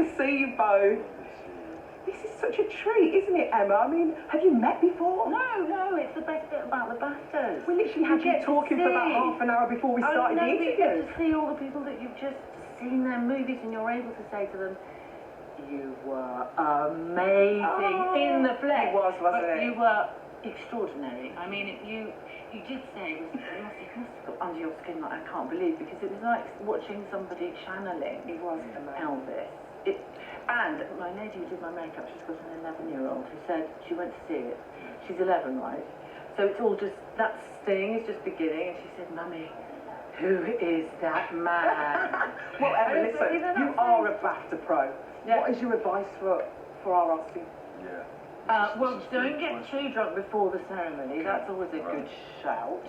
to see you both. This is such a treat, isn't it, Emma? I mean, have you met before? No, it's the best bit about the BAFTAs. We literally had you talking for about half an hour before we started the interview. You get to see all the people that you've just seen their movies, and you're able to say to them, you were amazing in the flesh. It was, wasn't it? You were extraordinary. I mean, you did say it must have got under your skin like I can't believe, because it was like watching somebody channeling. It was Elvis. And my lady who did my makeup, she's got an 11-year-old who said she went to see it. She's 11, right? So it's all just, that sting is just beginning, and she said, Mummy, who is that man? Well, Emma, listen, you are a BAFTA pro. Yeah. What is your advice for our Oscars? Yeah. Well, don't get too drunk before the ceremony. That's always a good shout.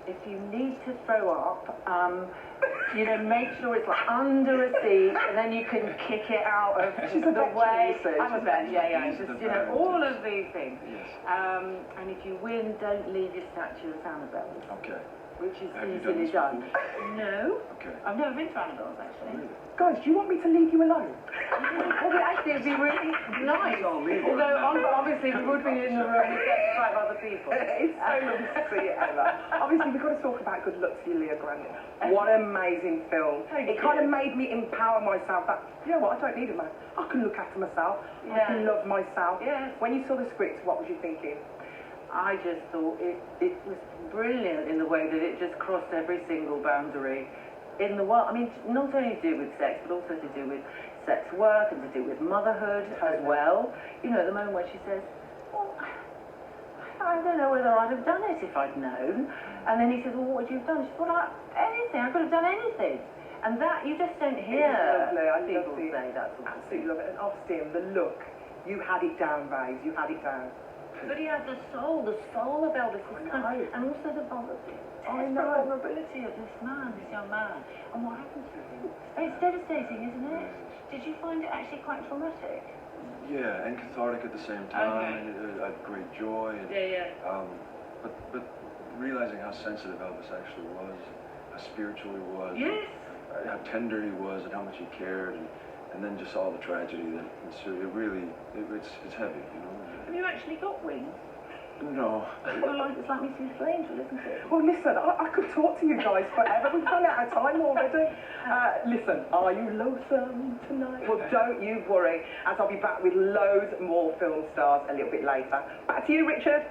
If you need to throw up, make sure it's like under a seat, and then you can kick it out of the way. I'm a vet, yeah. Just, all of these things. Yes. And if you win, don't leave your statue of Annabelle. Okay. Which is Have you easily done done. this No. Okay. I've never been to Annabelle's, actually. Really? Guys, do you want me to leave you alone? Well, actually, it'd be really nice. Although, obviously, we would be in the room with 5 other people. It's so lovely to see you, Emma. Obviously, we've got to talk about Good Luck to You, Leah Grant. What an amazing film. It kind of made me empower myself that, you know what, I don't need a man. I can look after myself. I can love myself. Yes. When you saw the script, what was you thinking? I just thought it was brilliant in the way that it just crossed every single boundary in the world. I mean, not only to do with sex, but also to do with sex work and to do with motherhood as well. You know, the moment where she says, well, I don't know whether I'd have done it if I'd known. And then he says, well, what would you have done? She said, well, anything. I could have done anything. And that, you just don't hear people say that sort of Absolutely love it. And Austin, the look, you had it down, babes. You had it down. But he had the soul of Elvis, and also the vulnerability of this young man. And what happened to him? It's devastating, isn't it? Did you find it actually quite traumatic? Yeah, and cathartic at the same time. Okay. I had great joy. And, but realizing how sensitive Elvis actually was, how spiritual he was, how tender he was, and how much he cared, and then just all the tragedy that ensued. It's heavy, you know. Have you actually got wings? No. Well, it's like Mrs. Angel, isn't it? Well, listen, I could talk to you guys forever. We've run out of time already. Listen, are you loathsome tonight? Well, don't you worry, as I'll be back with loads more film stars a little bit later. Back to you, Richard.